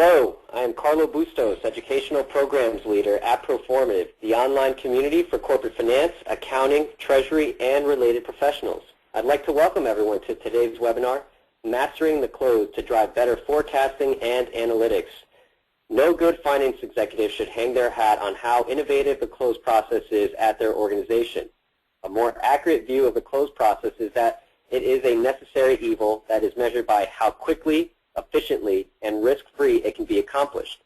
Hello, I am Carlo Bustos, Educational Programs Leader at Proformative, the online community for corporate finance, accounting, treasury, and related professionals. I'd like to welcome everyone to today's webinar, Mastering the Close to Drive Better Forecasting and Analytics. No good finance executive should hang their hat on how innovative the close process is at their organization. A more accurate view of the close process is that it is a necessary evil that is measured by how quickly, efficiently, and risk-free it can be accomplished.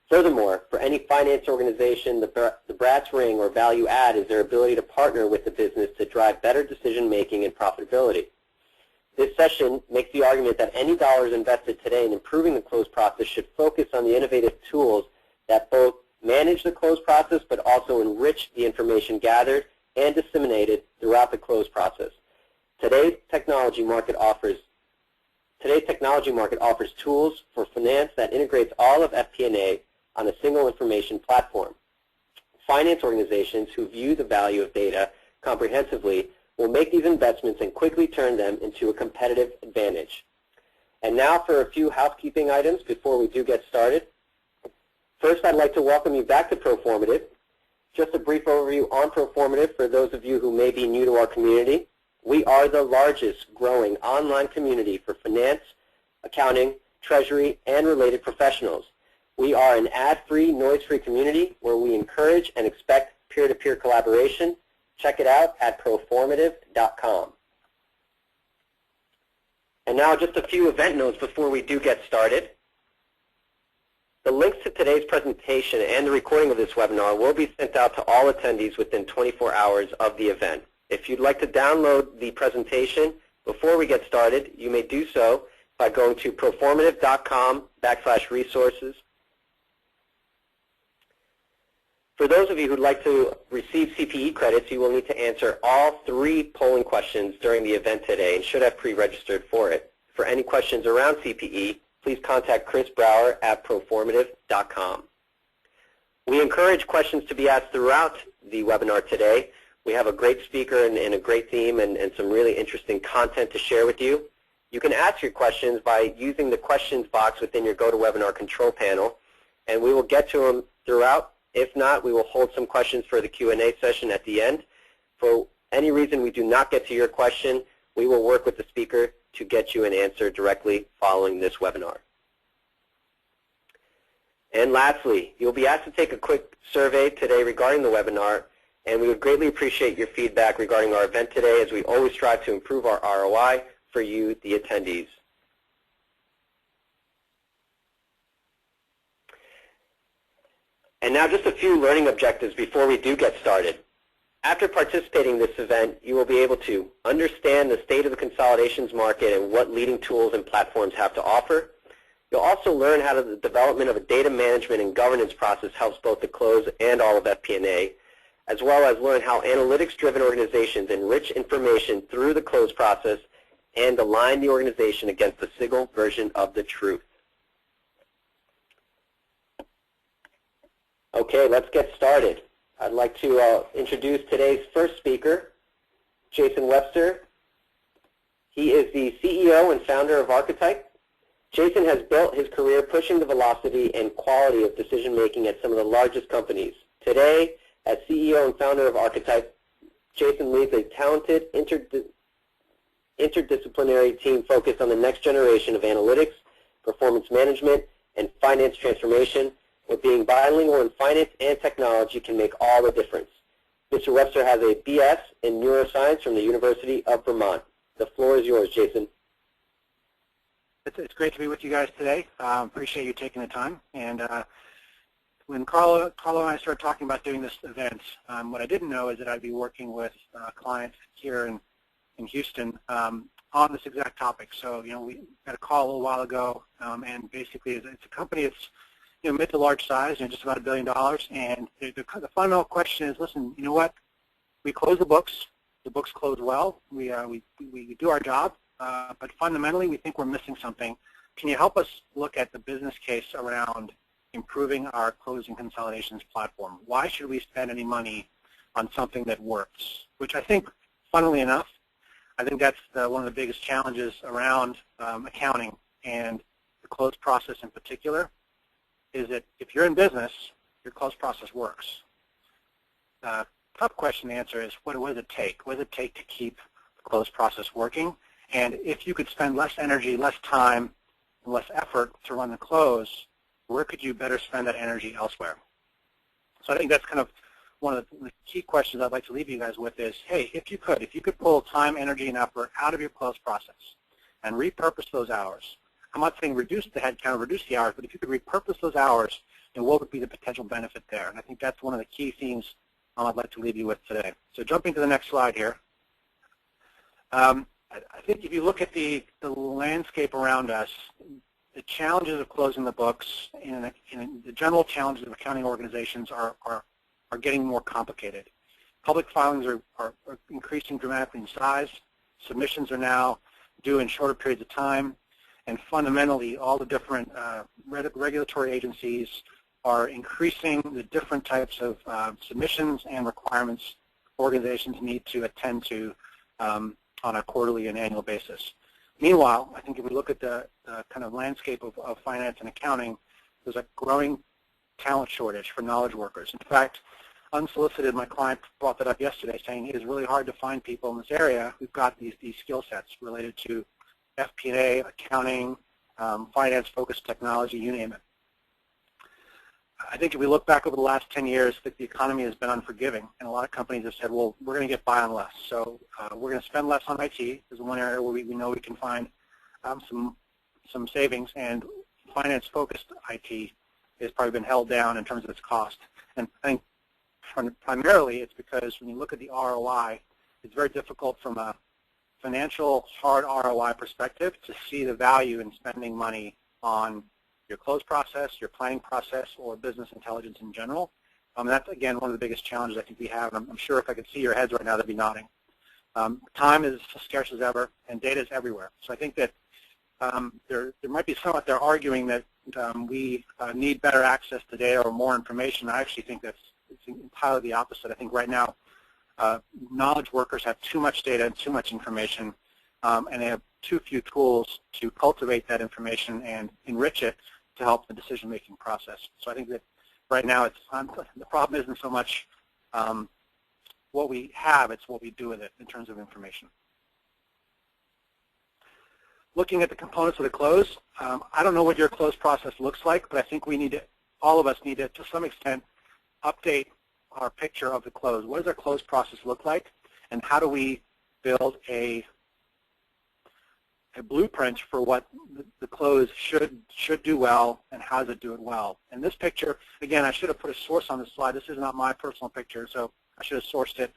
Furthermore, for any finance organization, the brass ring or value add is their ability to partner with the business to drive better decision-making and profitability. This session makes the argument that any dollars invested today in improving the close process should focus on the innovative tools that both manage the close process but also enrich the information gathered and disseminated throughout the close process. Today's technology market offers tools for finance that integrates all of FP&A on a single information platform. Finance organizations who view the value of data comprehensively will make these investments and quickly turn them into a competitive advantage. And now for a few housekeeping items before we do get started. First, I'd like to welcome you back to Proformative. Just a brief overview on Proformative for those of you who may be new to our community. We are the largest growing online community for finance, accounting, treasury, and related professionals. We are an ad-free, noise-free community where we encourage and expect peer-to-peer collaboration. Check it out at proformative.com. And now just a few event notes before we do get started. The links to today's presentation and the recording of this webinar will be sent out to all attendees within 24 hours of the event. If you'd like to download the presentation before we get started, you may do so by going to proformative.com/resources. For those of you who'd like to receive CPE credits, you will need to answer all 3 polling questions during the event today and should have pre-registered for it. For any questions around CPE, please contact Chris Brower at proformative.com. We encourage questions to be asked throughout the webinar today. We have a great speaker and a great theme and some really interesting content to share with you. You can ask your questions by using the questions box within your GoToWebinar control panel, and we will get to them throughout. If not, we will hold some questions for the Q&A session at the end. For any reason we do not get to your question, we will work with the speaker to get you an answer directly following this webinar. And lastly, you'll be asked to take a quick survey today regarding the webinar, and we would greatly appreciate your feedback regarding our event today as we always strive to improve our ROI for you, the attendees. And now just a few learning objectives before we do get started. After participating in this event, you will be able to understand the state of the consolidations market and what leading tools and platforms have to offer. You'll also learn how the development of a data management and governance process helps both the close and all of FP&A, as well as learn how analytics-driven organizations enrich information through the close process and align the organization against a single version of the truth. Okay, let's get started. I'd like to introduce today's first speaker, Jason Webster. He is the CEO and founder of Archetype. Jason has built his career pushing the velocity and quality of decision-making at some of the largest companies. Today, as CEO and founder of Archetype, Jason leads a talented interdisciplinary team focused on the next generation of analytics, performance management, and finance transformation, where being bilingual in finance and technology can make all the difference. Mr. Webster has a BS in neuroscience from the University of Vermont. The floor is yours, Jason. It's great to be with you guys today. Appreciate you taking the time. And when Carlo and I started talking about doing this event, what I didn't know is that I'd be working with clients here in Houston on this exact topic. So, we got a call a little while ago, and basically it's a company that's mid to large size, just about $1 billion. And the fundamental question is, listen, you know what? We close the books close well. We do our job, but fundamentally we think we're missing something. Can you help us look at the business case around improving our closing consolidations platform? Why should we spend any money on something that works? Which I think, funnily enough, I think that's one of the biggest challenges around accounting and the close process in particular, is that if you're in business, your close process works. Tough question to answer is, what does it take? What does it take to keep the close process working? And if you could spend less energy, less time, and less effort to run the close, where could you better spend that energy elsewhere? So I think that's kind of one of the key questions I'd like to leave you guys with is, hey, if you could pull time, energy, and effort out of your close process and repurpose those hours. I'm not saying reduce the headcount, reduce the hours, but if you could repurpose those hours, then what would be the potential benefit there? And I think that's one of the key themes I'd like to leave you with today. So jumping to the next slide here. I think if you look at the landscape around us, the challenges of closing the books and the general challenges of accounting organizations are getting more complicated. Public filings are increasing dramatically in size. Submissions are now due in shorter periods of time. And fundamentally, all the different regulatory agencies are increasing the different types of submissions and requirements organizations need to attend to on a quarterly and annual basis. Meanwhile, I think if we look at the kind of landscape of finance and accounting, there's a growing talent shortage for knowledge workers. In fact, unsolicited, my client brought that up yesterday, saying it is really hard to find people in this area who've got these skill sets related to FP&A, accounting, finance-focused technology, you name it. I think if we look back over the last 10 years, that the economy has been unforgiving, and a lot of companies have said, well, we're going to get by on less. So we're going to spend less on IT. There's one area where we know we can find some savings, and finance-focused IT has probably been held down in terms of its cost. And I think primarily it's because when you look at the ROI, it's very difficult from a financial hard ROI perspective to see the value in spending money on your close process, your planning process, or business intelligence in general. That's, again, one of the biggest challenges I think we have. And I'm sure if I could see your heads right now, they'd be nodding. Time is as scarce as ever, and data is everywhere. So I think that there might be some out there arguing that we need better access to data or more information. I actually think it's entirely the opposite. I think right now knowledge workers have too much data and too much information, and they have too few tools to cultivate that information and enrich it to help the decision-making process. So I think that right now the problem isn't so much what we have, it's what we do with it in terms of information. Looking at the components of the close, I don't know what your close process looks like, but I think all of us need to some extent, update our picture of the close. What does our close process look like, and how do we build a blueprint for what the close should do well, and how does it do it well? And this picture, again, I should have put a source on this slide. This is not my personal picture, so I should have sourced it.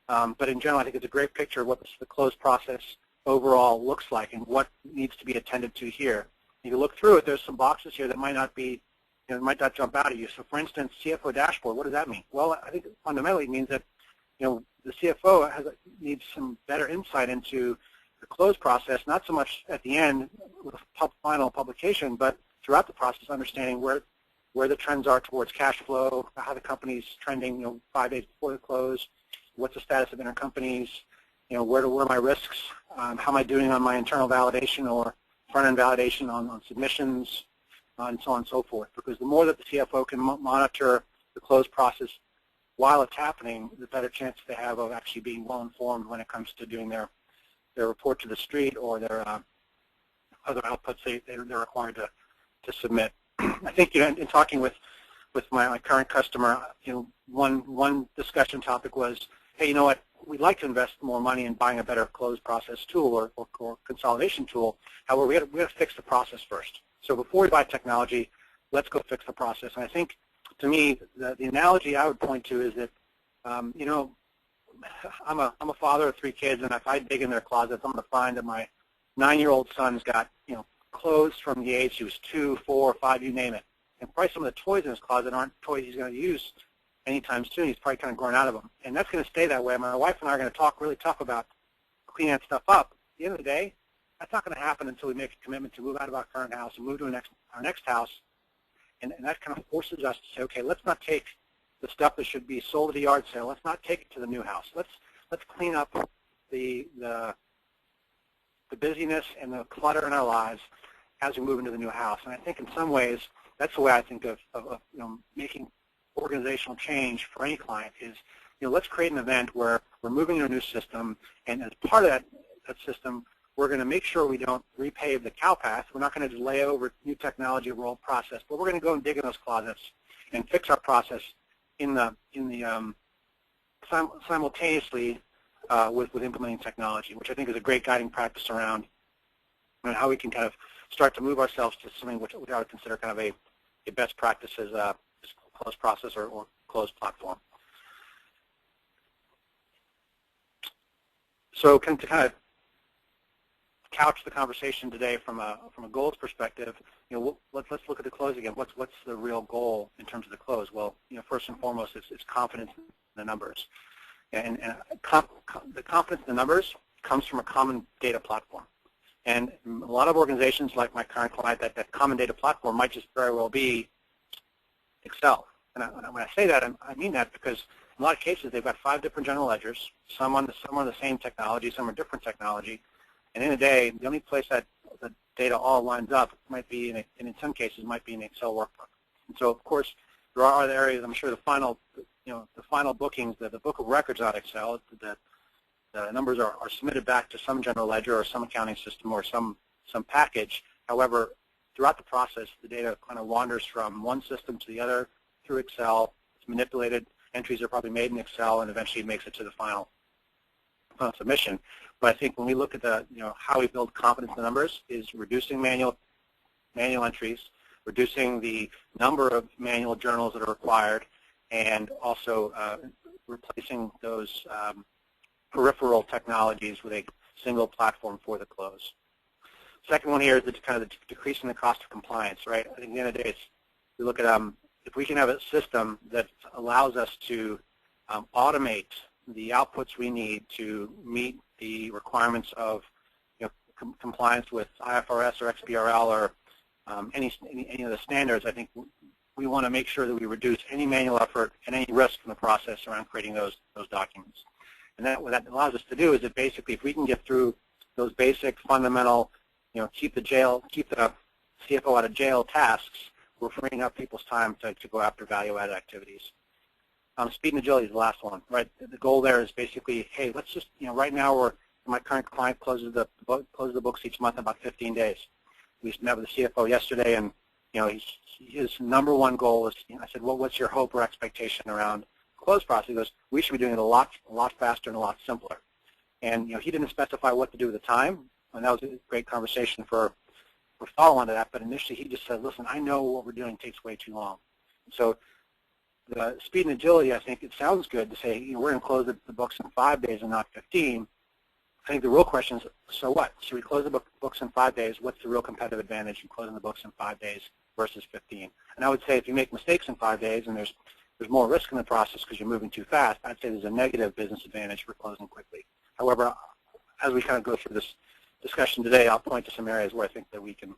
But in general, I think it's a great picture of what the close process overall looks like and what needs to be attended to here. If you look through it, there's some boxes here that might not be, it might not jump out at you. So, for instance, CFO dashboard. What does that mean? Well, I think fundamentally it means that the CFO needs some better insight into the close process, not so much at the end with final publication, but throughout the process, understanding where the trends are towards cash flow, how the company's trending, 5 days before the close, what's the status of intercompanies, where are my risks, how am I doing on my internal validation or front-end validation on submissions, and so on and so forth. Because the more that the CFO can monitor the close process while it's happening, the better chance they have of actually being well informed when it comes to doing their report to the street or their other outputs they're required to submit. I think in talking with my current customer, one discussion topic was, hey, you know what? We'd like to invest more money in buying a better close process tool or consolidation tool. However, we got to fix the process first. So before we buy technology, let's go fix the process. And I think, to me, the analogy I would point to is that, I'm a father of 3 kids, and if I dig in their closets, I'm going to find that my 9-year-old son's got, clothes from the age he was 2, 4, 5, you name it. And probably some of the toys in his closet aren't toys he's going to use anytime soon. He's probably kind of grown out of them. And that's going to stay that way. My wife and I are going to talk really tough about cleaning that stuff up. At the end of the day, that's not going to happen until we make a commitment to move out of our current house and move to our next house. And that kind of forces us to say, okay, let's not take the stuff that should be sold at a yard sale. Let's not take it to the new house. Let's clean up the busyness and the clutter in our lives as we move into the new house. And I think in some ways that's the way I think of making organizational change for any client is, let's create an event where we're moving to a new system, and as part of that system, we're going to make sure we don't repave the cow path. We're not going to just lay over new technology or old process, but we're going to go and dig in those closets and fix our process simultaneously with implementing technology, which I think is a great guiding practice around how we can kind of start to move ourselves to something which I would consider kind of a best practice as a closed process or closed platform. So to kind of couch the conversation today from a goals perspective, let's look at the close again. What's the real goal in terms of the close? Well, first and foremost, it's confidence in the numbers, and the confidence in the numbers comes from a common data platform. And a lot of organizations, like my current client, that common data platform might just very well be Excel. And when I say that, I mean that because in a lot of cases they've got 5 different general ledgers, some on the same technology, some are different technology. And in a day, the only place that the data all lines up might be, and in some cases, might be an Excel workbook. And so, of course, there are other areas. I'm sure the final bookings, the book of records on Excel, the numbers are submitted back to some general ledger or some accounting system or some package. However, throughout the process, the data kind of wanders from one system to the other through Excel. It's manipulated. Entries are probably made in Excel, and eventually it makes it to the final submission. But I think when we look at how we build confidence in the numbers is reducing manual entries, reducing the number of manual journals that are required, and also replacing those peripheral technologies with a single platform for the close. Second one here is kind of decreasing the cost of compliance, right? I think at the end of the day, we look at if we can have a system that allows us to automate the outputs we need to meet the requirements of compliance with IFRS or XBRL or any of the standards, I think we want to make sure that we reduce any manual effort and any risk in the process around creating those documents. And what that allows us to do is that basically, if we can get through those basic, fundamental, keep the CFO out of jail tasks, we're freeing up people's time to go after value-added activities. Speed and agility is the last one, right? The goal there is basically, hey, let's just, right now my current client closes the books each month in about 15 days. We met with the CFO yesterday, and his number one goal is, I said, well, what's your hope or expectation around close process? He goes, we should be doing it a lot faster and a lot simpler. And he didn't specify what to do with the time, and that was a great conversation for follow-on to that. But initially, he just said, listen, I know what we're doing takes way too long. So the speed and agility, I think it sounds good to say we're going to close the books in 5 days and not 15. I think the real question is, so what? Should we close the books in 5 days? What's the real competitive advantage in closing the books in 5 days versus 15? And I would say if you make mistakes in 5 days and there's more risk in the process because you're moving too fast, I'd say there's a negative business advantage for closing quickly. However, as we kind of go through this discussion today, I'll point to some areas where I think that we can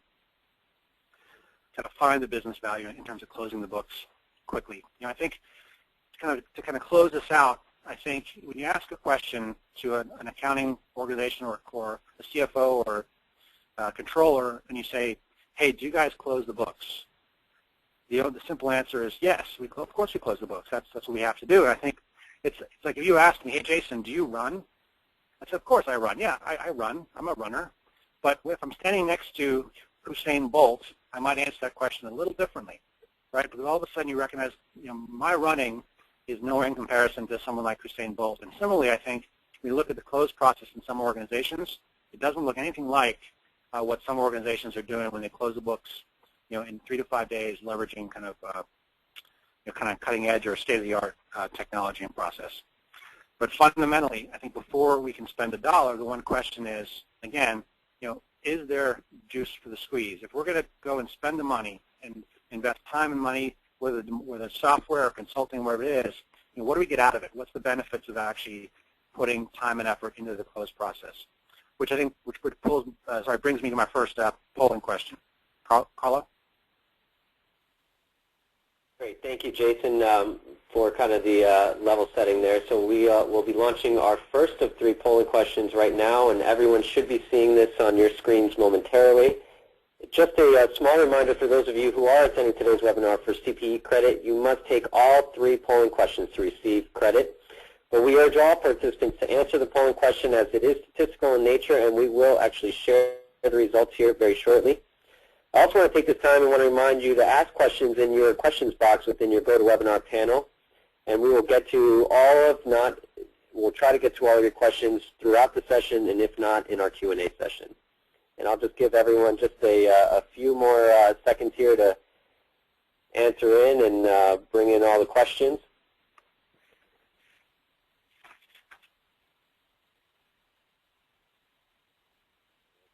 kind of find the business value in terms of closing the books quickly. I think to kind of close this out, I think when you ask a question to an accounting organization or a CFO or a controller, and you say, hey, do you guys close the books? The simple answer is yes, of course we close the books. That's what we have to do. And I think it's like if you ask me, hey, Jason, do you run? I said, of course I run. Yeah, I run. I'm a runner. But if I'm standing next to Usain Bolt, I might answer that question a little differently, right? Because all of a sudden you recognize, my running is nowhere in comparison to someone like Usain Bolt. And similarly, I think when you look at the close process in some organizations, it doesn't look anything like what some organizations are doing when they close the books, in 3 to 5 days, leveraging kind of cutting edge or state-of-the-art technology and process. But fundamentally, I think before we can spend $1, the one question is, again, is there juice for the squeeze? If we're going to go and spend the money and invest time and money, whether it's software or consulting, wherever it is, what do we get out of it? What's the benefits of actually putting time and effort into the close process? Which I think brings me to my first polling question. Carla? Great, thank you, Jason, for kind of the level setting there. So we will be launching our first of 3 polling questions right now, and everyone should be seeing this on your screens momentarily. Just a small reminder for those of you who are attending today's webinar for CPE credit, you must take all 3 polling questions to receive credit. But we urge all participants to answer the polling question as it is statistical in nature, and we will actually share the results here very shortly. I also want to take this time and want to remind you to ask questions in your questions box within your GoToWebinar panel, and we will get to all of not, we'll try to get to all of your questions throughout the session, and if not, in our Q&A session. And I'll just give everyone just a few more seconds here to answer in and bring in all the questions.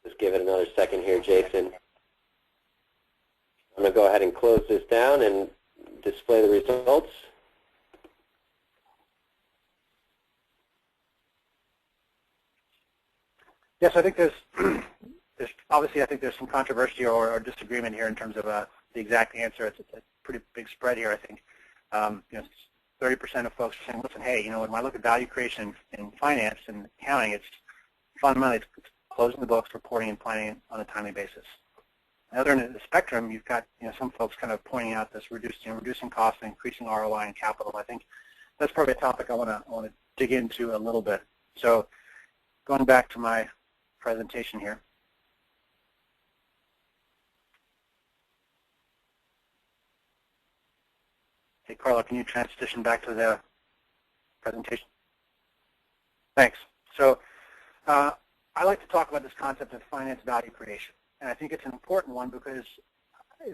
Just give it another second here, Jason. I'm going to go ahead and close this down and display the results. Yes, I think there's obviously I think there's some controversy or disagreement here in terms of the exact answer. It's a pretty big spread here, I think. 30% of folks are saying, listen, hey, when I look at value creation in finance and accounting, it's fundamentally it's closing the books, reporting, and planning on a timely basis. On the other end of the spectrum, you've got some folks kind of pointing out this reducing costs and increasing ROI and capital. I think that's probably a topic I want to dig into a little bit. So going back to my presentation here. Hey, Carla, can you transition back to the presentation? Thanks. So I like to talk about this concept of finance value creation. And I think it's an important one because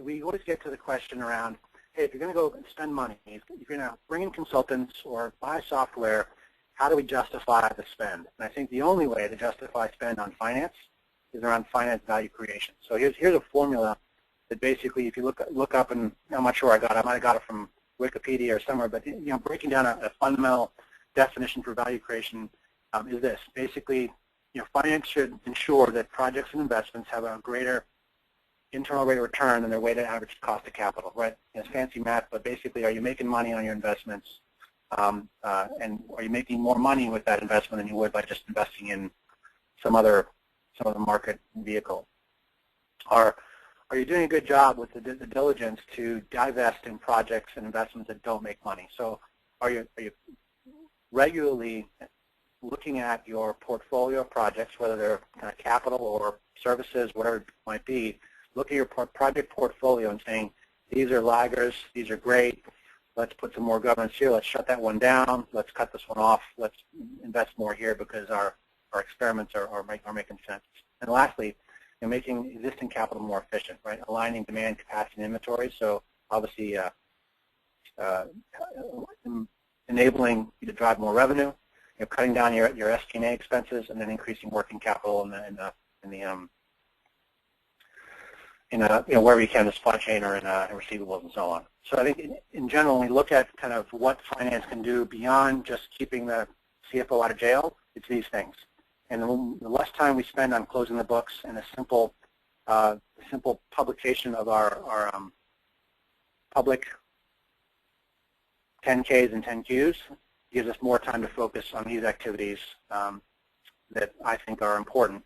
we always get to the question around, hey, if you're going to go and spend money, if you're going to bring in consultants or buy software, how do we justify the spend? And I think the only way to justify spend on finance is around finance value creation. So here's a formula that basically, if you look up, and I'm not sure I might have got it from Wikipedia or somewhere, but breaking down a fundamental definition for value creation is this. Basically, finance should ensure that projects and investments have a greater internal rate of return than their weighted average cost of capital, right? It's fancy math, but basically, are you making money on your investments, and are you making more money with that investment than you would by just investing in some other market vehicle? Are you doing a good job with the diligence to divest in projects and investments that don't make money? So are you regularly looking at your portfolio of projects, whether they're kind of capital or services, whatever it might be, look at your project portfolio and saying, these are laggers, these are great, let's put some more governance here, let's shut that one down, let's cut this one off, let's invest more here because our experiments are making sense. And lastly, making existing capital more efficient, right? Aligning demand, capacity, and inventory. So obviously enabling you to drive more revenue, cutting down your FP&A expenses, and then increasing working capital wherever you can, the supply chain or in receivables and so on. So I think in general, when we look at kind of what finance can do beyond just keeping the CFO out of jail, it's these things. And the less time we spend on closing the books and a simple publication of our public 10Ks and 10Qs gives us more time to focus on these activities that I think are important.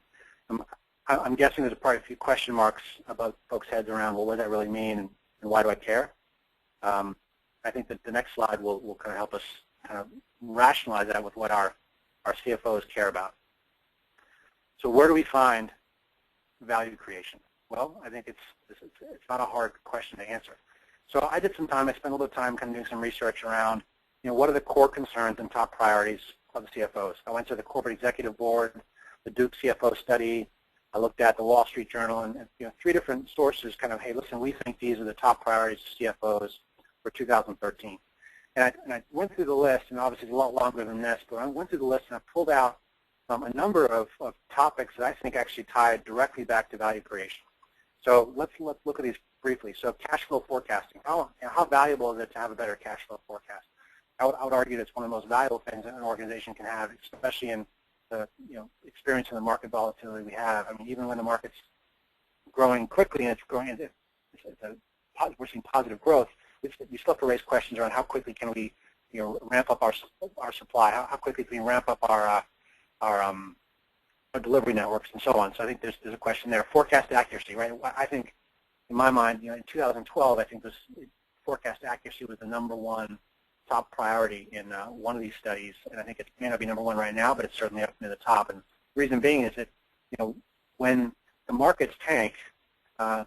I'm guessing there's probably a few question marks about folks' heads around, well, what does that really mean and why do I care? I think that the next slide will kind of help us kind of rationalize that with what our CFOs care about. So where do we find value creation? Well, I think it's not a hard question to answer. So I did some time, I spent a little bit of time kind of doing some research around, what are the core concerns and top priorities of the CFOs? I went to the Corporate Executive Board, the Duke CFO study, I looked at the Wall Street Journal, and 3 different sources kind of, hey, listen, we think these are the top priorities of CFOs for 2013. And I went through the list, and obviously it's a lot longer than this, but I went through the list and I pulled out a number of topics that I think actually tie directly back to value creation. So let's look at these briefly. So cash flow forecasting. How valuable is it to have a better cash flow forecast? I would argue that it's one of the most valuable things that an organization can have, especially in the experiencing the market volatility we have. I mean, even when the market's growing quickly and it's growing, we're seeing positive growth, we still have to raise questions around how quickly can we ramp up our supply, how quickly can we ramp up our delivery networks and so on. So I think there's a question there. Forecast accuracy, right? I think, in my mind, in 2012, I think this forecast accuracy was the #1 top priority in one of these studies, and I think it may not be #1 right now, but it's certainly up near the top. And the reason being is that when the markets tank,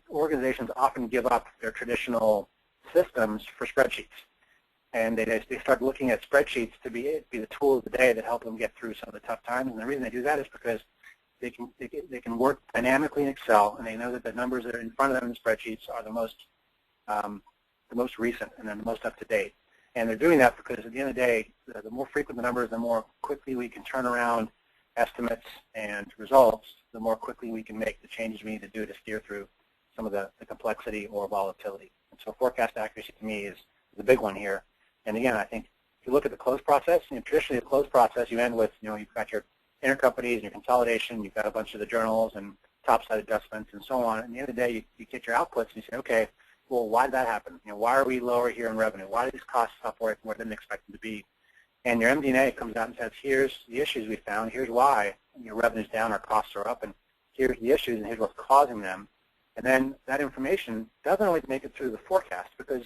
organizations often give up their traditional systems for spreadsheets, and they start looking at spreadsheets to be the tool of the day that help them get through some of the tough times. And the reason they do that is because they can work dynamically in Excel, and they know that the numbers that are in front of them in spreadsheets are the most recent and then the most up to date. And they're doing that because at the end of the day, the more frequent the numbers, the more quickly we can turn around estimates and results, the more quickly we can make the changes we need to do to steer through some of the complexity or volatility. And so forecast accuracy to me is the big one here. And again, I think if you look at the close process, traditionally the close process, you end with, you've got your intercompanies and your consolidation, you've got a bunch of the journals and topside adjustments and so on. At the end of the day, you get your outputs and you say, okay, well, why did that happen? Why are we lower here in revenue? Why are these costs up where I didn't expect them to be? And your MD&A comes out and says, here's the issues we found, here's why your revenue's down, our costs are up, and here's the issues, and here's what's causing them. And then that information doesn't always make it through the forecast, because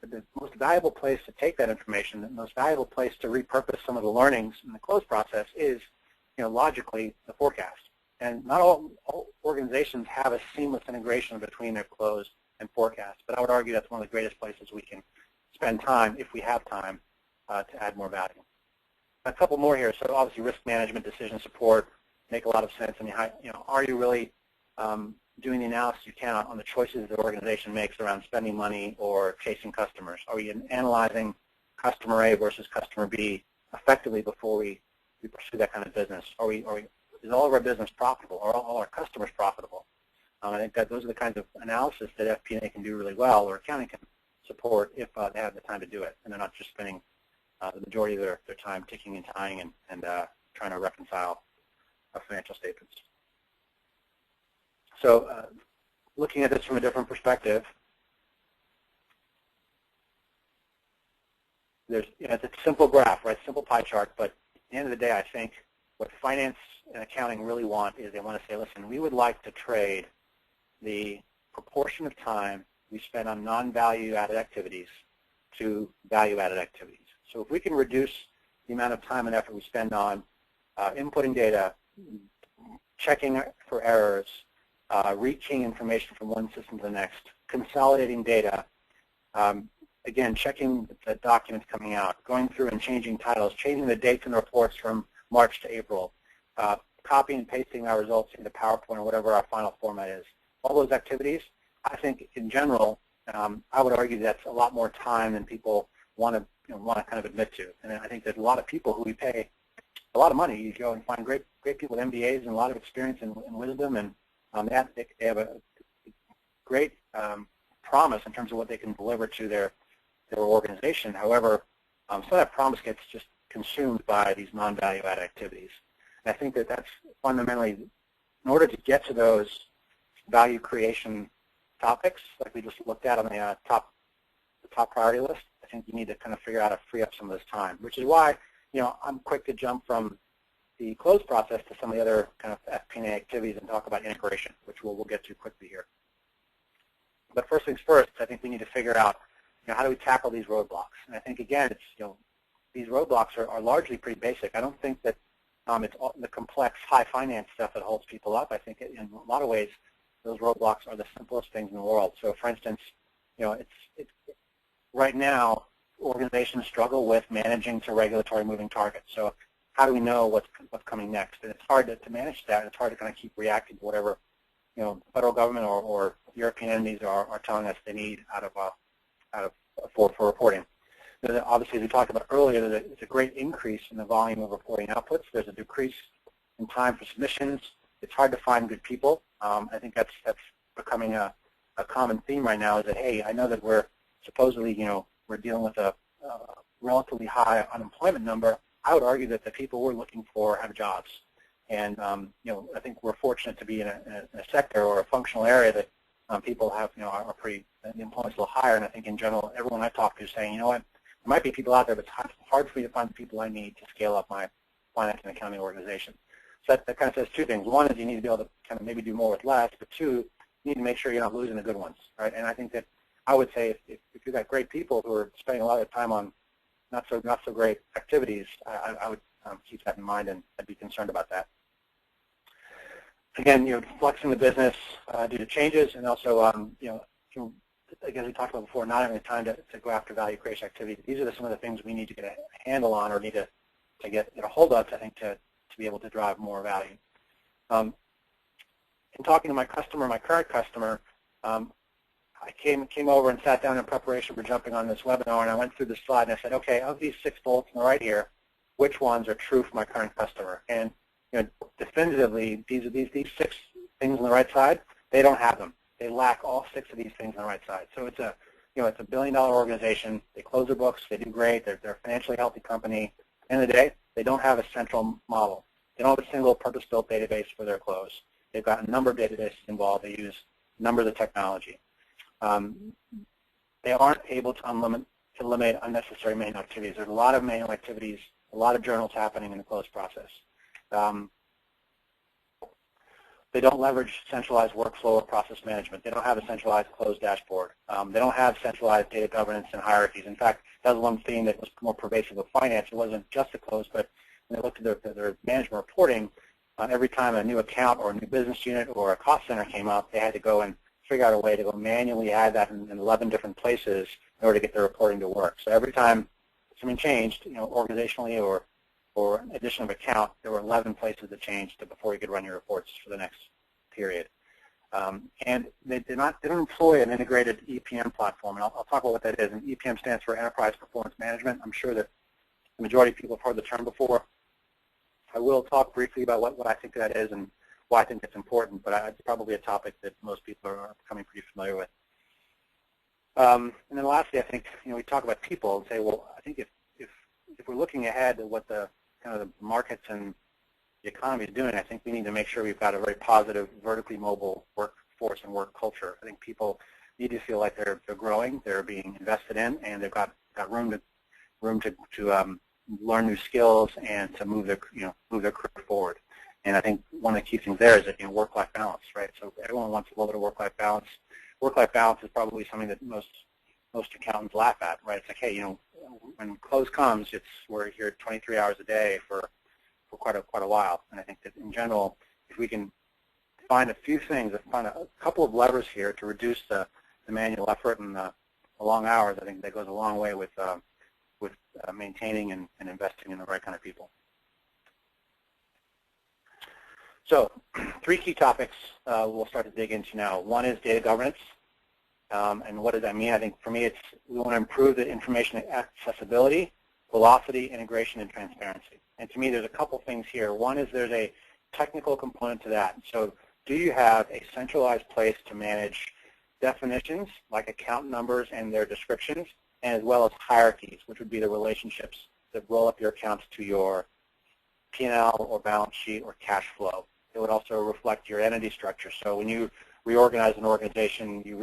the most valuable place to take that information, the most valuable place to repurpose some of the learnings in the close process is, logically, the forecast. And not all organizations have a seamless integration between their close and forecast, but I would argue that's one of the greatest places we can spend time, if we have time, to add more value. A couple more here. So obviously, risk management, decision support make a lot of sense. I mean, are you really doing the analysis you can on the choices the organization makes around spending money or chasing customers? Are we analyzing customer A versus customer B effectively before we pursue that kind of business? Is all of our business profitable? Are all our customers profitable? I think that those are the kinds of analysis that FP&A can do really well, or accounting can support if they have the time to do it, and they're not just spending the majority of their time ticking and tying and trying to reconcile financial statements. So looking at this from a different perspective, it's a simple graph, right? Simple pie chart, but at the end of the day, I think what finance and accounting really want is they want to say, listen, we would like to trade the proportion of time we spend on non-value-added activities to value-added activities. So if we can reduce the amount of time and effort we spend on inputting data, checking for errors, rekeying information from one system to the next, consolidating data, again, checking the documents coming out, going through and changing titles, changing the dates in the reports from March to April, copying and pasting our results into PowerPoint or whatever our final format is. All those activities, I think in general, I would argue that's a lot more time than people want to kind of admit to. And I think there's a lot of people who we pay a lot of money. You go and find great people with MBAs and a lot of experience and wisdom, and they have a great promise in terms of what they can deliver to their organization. However, some of that promise gets just consumed by these non-value-added activities. And I think that that's fundamentally, in order to get to those value creation topics, like we just looked at on the top priority list, I think you need to kind of figure out how to free up some of this time, which is why I'm quick to jump from the close process to some of the other kind of FP&A activities and talk about integration, which we'll get to quickly here. But first things first, I think we need to figure out how do we tackle these roadblocks. And I think again, it's these roadblocks are largely pretty basic. I don't think that it's all the complex high finance stuff that holds people up. I think in a lot of ways those roadblocks are the simplest things in the world. So for instance, it's right now organizations struggle with managing to regulatory moving targets. So how do we know what's coming next? And it's hard to manage that. It's hard to kind of keep reacting to whatever federal government or European entities are telling us they need for reporting. Obviously, as we talked about earlier, there's a great increase in the volume of reporting outputs. There's a decrease in time for submissions. It's hard to find good people. I think that's becoming a common theme right now. Is that, hey, I know that we're supposedly we're dealing with a relatively high unemployment number. I would argue that the people we're looking for have jobs, and I think we're fortunate to be in a sector or a functional area that people have are pretty, the employment's a little higher. And I think in general, everyone I talk to is saying, what, there might be people out there, but it's hard for me to find the people I need to scale up my finance and accounting organization. So that kind of says two things. One is you need to be able to kind of maybe do more with less, but two, you need to make sure you're not losing the good ones, right? And I think that I would say if you've got great people who are spending a lot of time on not so great activities, I would keep that in mind, and I'd be concerned about that. Again, flexing the business due to changes, and also, again, we talked about before, not having the time to go after value creation activities. These are some of the things we need to get a handle on, or need to get a hold of, I think, to be able to drive more value. In talking to my current customer, I came over and sat down in preparation for jumping on this webinar, and I went through the slide and I said, okay, of these 6 bullets on the right here, which ones are true for my current customer? And definitively, these 6 things on the right side, they don't have them. They lack all 6 of these things on the right side. So it's a it's a billion-dollar organization. They close their books. They do great. They're a financially healthy company. At the end of the day, they don't have a central model. They don't have a single purpose-built database for their close. They've got a number of databases involved. They use numbers of technology. They aren't able to eliminate unnecessary manual activities. There's a lot of manual activities, a lot of journals happening in the close process. They don't leverage centralized workflow or process management. They don't have a centralized close dashboard. They don't have centralized data governance and hierarchies. In fact, that was one theme that was more pervasive of finance. It wasn't just a close, but when they looked at their management reporting, every time a new account or a new business unit or a cost center came up, they had to go and figure out a way to go manually add that in 11 different places in order to get their reporting to work. So every time something changed, organizationally or addition of account, there were 11 places that changed before you could run your reports for the next period. And they don't employ an integrated EPM platform, and I'll talk about what that is. And EPM stands for Enterprise Performance Management. I'm sure that the majority of people have heard the term before. I will talk briefly about what I think that is and why I think it's important, but it's probably a topic that most people are becoming pretty familiar with. And then lastly, I think we talk about people and say, well, I think if we're looking ahead at what the kind of the markets and the economy is doing, I think we need to make sure we've got a very positive, vertically mobile workforce and work culture. I think people need to feel like they're growing, they're being invested in, and they've got room to learn new skills and to move their career forward. And I think one of the key things there is that work-life balance, right? So everyone wants a little bit of work-life balance. Work-life balance is probably something that most accountants laugh at, right? It's like, hey, when close comes, we're here 23 hours a day for quite a while. And I think that in general, if we can find a few things, find a couple of levers here to reduce the manual effort and the long hours, I think that goes a long way with maintaining and investing in the right kind of people. So 3 key topics we'll start to dig into now. One is data governance. And what does that mean? I think for me, we want to improve the information accessibility, velocity, integration, and transparency. And to me, there's a couple things here. One is there's a technical component to that. So do you have a centralized place to manage definitions, like account numbers and their descriptions, and as well as hierarchies, which would be the relationships that roll up your accounts to your P&L or balance sheet or cash flow. It would also reflect your entity structure. So when you reorganize an organization, you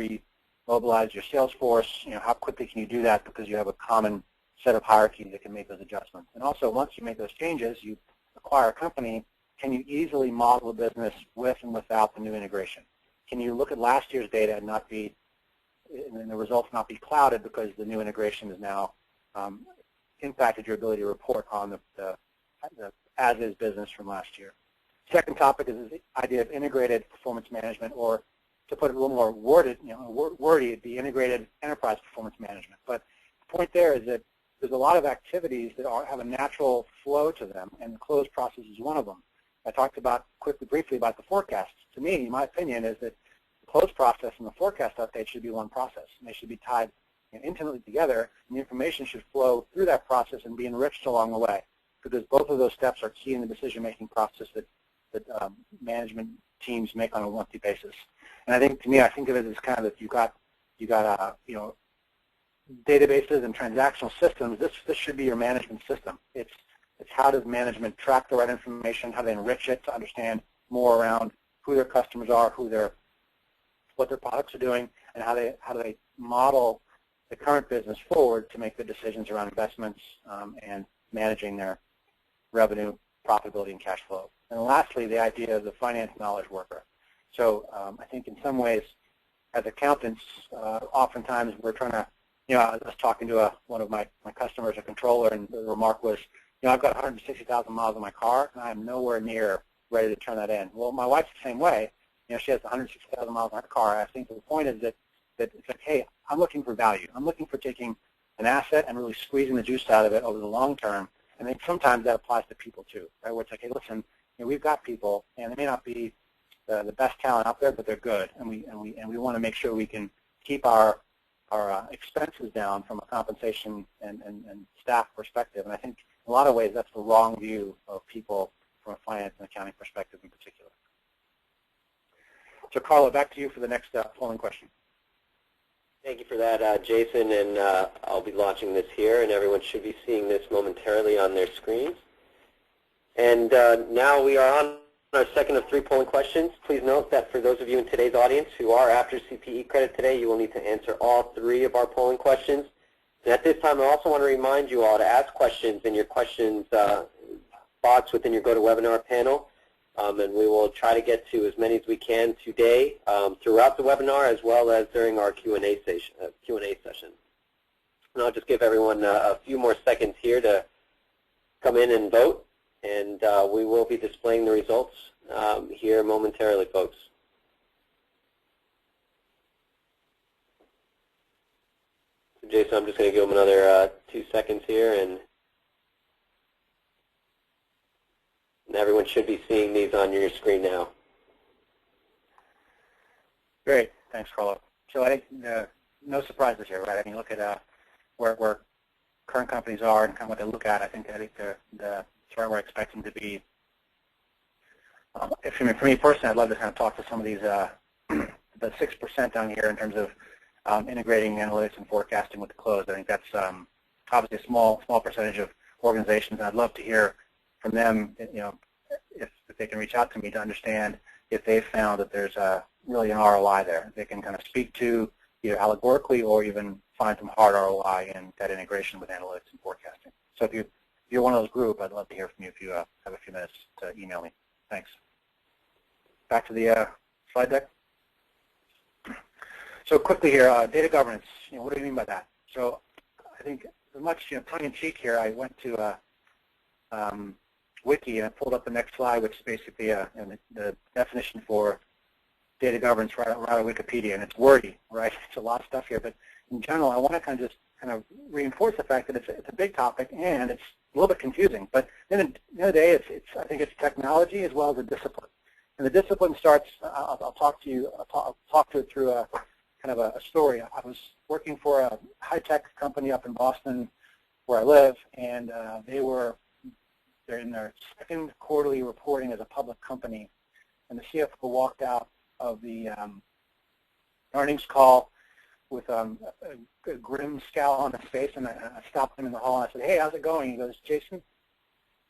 remobilize your sales force, how quickly can you do that because you have a common set of hierarchies that can make those adjustments. And also, once you make those changes, you acquire a company, can you easily model the business with and without the new integration? Can you look at last year's data and the results not be clouded because the new integration has now impacted your ability to report on the as-is business from last year? Second topic is the idea of integrated performance management, or to put it a little more wordy, the integrated enterprise performance management. But the point there is that there's a lot of activities that have a natural flow to them, and the close process is one of them. I talked briefly about the forecast. To me, my opinion is that the close process and the forecast update should be one process, and they should be tied intimately together, and the information should flow through that process and be enriched along the way, because both of those steps are key in the decision-making process that management teams make on a monthly basis. And I think, to me, I think of it as kind of that you got databases and transactional systems. This should be your management system. It's how does management track the right information, how they enrich it to understand more around who their customers are, what their products are doing, and how do they model the current business forward to make the decisions around investments and managing their revenue, profitability, and cash flow. And lastly, the idea of the finance knowledge worker. So I think in some ways, as accountants, oftentimes we're trying to, I was talking to one of my customers, a controller, and the remark was, I've got 160,000 miles on my car, and I'm nowhere near ready to turn that in. Well, my wife's the same way. She has 160,000 miles on her car. I think the point is that it's like, hey, I'm looking for value. I'm looking for taking an asset and really squeezing the juice out of it over the long term. And I think sometimes that applies to people too, right? Where it's like, hey, listen, we've got people, and they may not be the best talent out there, but they're good, and we want to make sure we can keep our expenses down from a compensation and staff perspective. And I think in a lot of ways that's the wrong view of people from a finance and accounting perspective in particular. So Carla, back to you for the next polling question. Thank you for that, Jason, and I'll be launching this here, and everyone should be seeing this momentarily on their screens. And now we are on our second of 3 polling questions. Please note that for those of you in today's audience who are after CPE credit today, you will need to answer all 3 of our polling questions. And at this time, I also want to remind you all to ask questions in your questions box within your GoToWebinar panel. And we will try to get to as many as we can today throughout the webinar, as well as during our Q&A session. And I'll just give everyone a few more seconds here to come in and vote, and we will be displaying the results here momentarily, folks. So Jason, I'm just going to give them another 2 seconds here, and everyone should be seeing these on your screen now. Great. Thanks, Carlo. So I think no surprises here, right? I mean, look at where current companies are and kind of what they look at. I think they're where we're expecting to be. For me personally, I'd love to kind of talk to some of these, the 6% down here in terms of integrating analytics and forecasting with the close. I think that's obviously a small percentage of organizations. And I'd love to hear from them, if they can reach out to me to understand if they've found that there's really an ROI there. They can kind of speak to either allegorically or even find some hard ROI in that integration with analytics and forecasting. So if you're one of those group, I'd love to hear from you if you have a few minutes to email me. Thanks. Back to the slide deck. So quickly here, data governance. What do you mean by that? So I think as much tongue-in-cheek here, I went to Wiki and I pulled up the next slide, which is basically the definition for data governance right out of Wikipedia, and it's wordy, right? It's a lot of stuff here, but in general, I want to kind of reinforce the fact that it's a big topic and it's a little bit confusing. But then at the end of the day, I think it's technology as well as a discipline. And the discipline starts. I'll talk to you. I'll talk to it through a kind of a story. I was working for a high-tech company up in Boston, where I live, and they're in their second quarterly reporting as a public company, and the CFO walked out of the earnings call with a grim scowl on his face, and I stopped him in the hall and I said, "Hey, how's it going?" He goes, "Jason,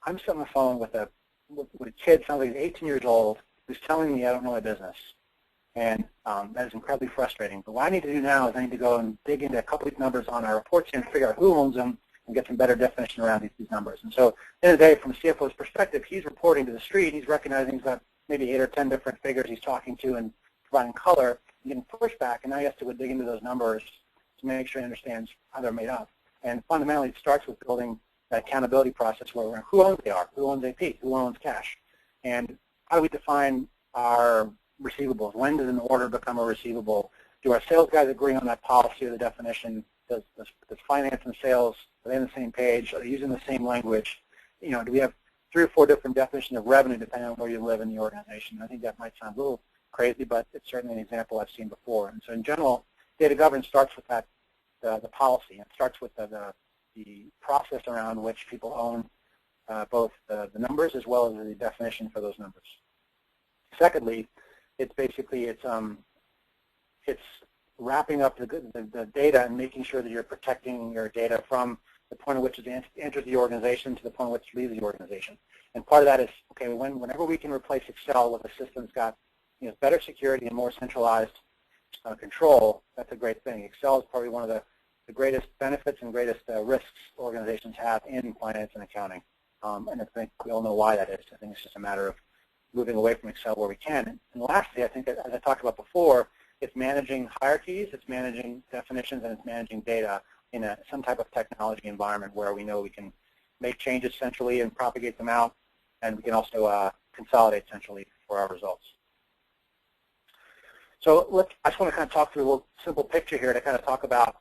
I'm sitting on the phone with a kid, sounds like he's 18 years old, who's telling me I don't know my business, and that is incredibly frustrating. But what I need to do now is I need to go and dig into a couple of these numbers on our reports and figure out who owns them and get some better definition around these numbers." And so at the end of the day, from a CFO's perspective, he's reporting to the street. He's recognizing he's got maybe 8 or 10 different figures he's talking to and providing color and getting pushback, and now he has to go dig into those numbers to make sure he understands how they're made up. And fundamentally, it starts with building that accountability process where who owns AR, who owns AP, who owns cash, and how do we define our receivables? When does an order become a receivable? Do our sales guys agree on that policy or the definition? Does finance and sales, are they on the same page? Are they using the same language? Do we have 3 or 4 different definitions of revenue depending on where you live in the organization? I think that might sound a little crazy, but it's certainly an example I've seen before. And so in general, data governance starts with that, the policy. It starts with the process around which people own both the numbers as well as the definition for those numbers. Secondly, it's wrapping up the data and making sure that you're protecting your data from the point at which it enters the organization to the point at which it leaves the organization. And part of that is, okay, whenever we can replace Excel with a system that's got better security and more centralized control, that's a great thing. Excel is probably one of the greatest benefits and greatest risks organizations have in finance and accounting. And I think we all know why that is. I think it's just a matter of moving away from Excel where we can. And lastly, I think, as I talked about before, it's managing hierarchies, it's managing definitions, and it's managing data in some type of technology environment where we know we can make changes centrally and propagate them out, and we can also consolidate centrally for our results. So I just want to kind of talk through a little simple picture here to kind of talk about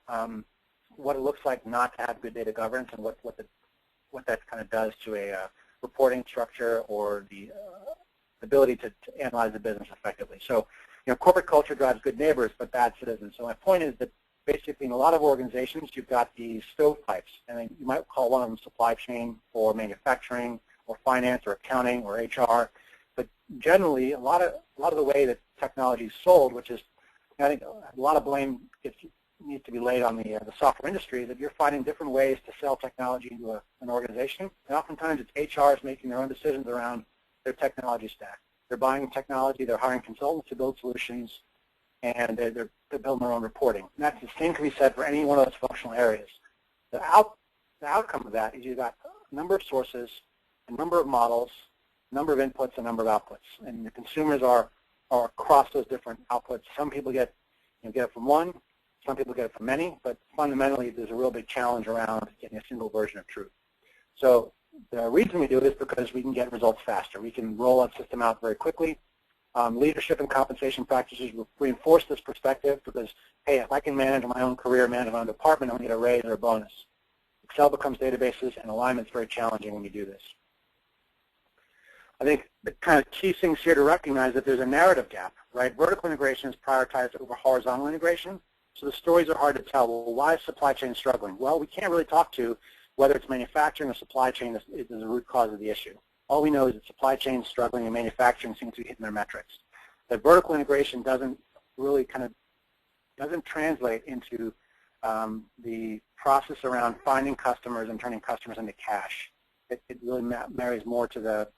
what it looks like not to have good data governance and what that kind of does to a reporting structure or the ability to analyze the business effectively. So, corporate culture drives good neighbors but bad citizens. So my point is that basically in a lot of organizations you've got these stovepipes, and you might call one of them supply chain or manufacturing or finance or accounting or HR. But generally, a lot of the way that technology is sold, which is, I think, a lot of blame needs to be laid on the software industry, that you're finding different ways to sell technology into an organization. And oftentimes it's HRs making their own decisions around their technology stack. They're buying technology, they're hiring consultants to build solutions, and they're building their own reporting. And that's the same can be said for any one of those functional areas. The outcome of that is you've got a number of sources, a number of models, a number of inputs, a number of outputs. And the consumers are across those different outputs. Some people get it from one, some people get it from many, but fundamentally there's a real big challenge around getting a single version of truth. So the reason we do it is because we can get results faster. We can roll a system out very quickly. Leadership and compensation practices reinforce this perspective because, hey, if I can manage my own career, manage my own department, I'm going to get a raise or a bonus. Excel becomes databases, and alignment is very challenging when you do this. I think the kind of key things here to recognize that there's a narrative gap, right? Vertical integration is prioritized over horizontal integration, so the stories are hard to tell. Well, why is supply chain struggling? Well, we can't really talk to whether it's manufacturing or supply chain is the root cause of the issue. All we know is that supply chain is struggling and manufacturing seems to be hitting their metrics. That vertical integration doesn't translate into the process around finding customers and turning customers into cash. It really marries more to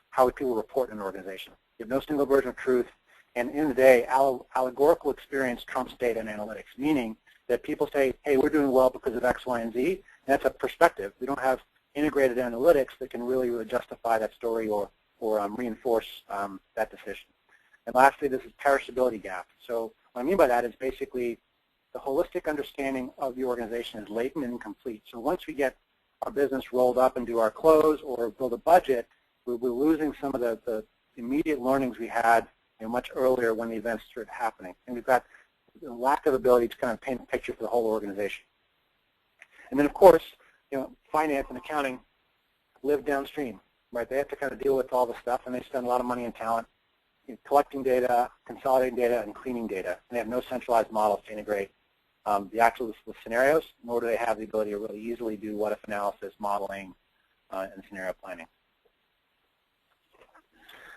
how people report in an organization. You have no single version of truth, and in the day, allegorical experience trumps data and analytics, meaning that people say, hey, we're doing well because of X, Y, and Z, and that's a perspective. We don't have integrated analytics that can really justify that story or reinforce that decision. And lastly, this is perishability gap. So what I mean by that is basically the holistic understanding of the organization is latent and incomplete. So once we get our business rolled up and do our close or build a budget, we're losing some of the immediate learnings we had much earlier when the events started happening. And we've got a lack of ability to kind of paint a picture for the whole organization. And then, of course, finance and accounting live downstream, right? They have to kind of deal with all the stuff, and they spend a lot of money and talent collecting data, consolidating data, and cleaning data. And they have no centralized models to integrate the actual scenarios, nor do they have the ability to really easily do what-if analysis, modeling, and scenario planning.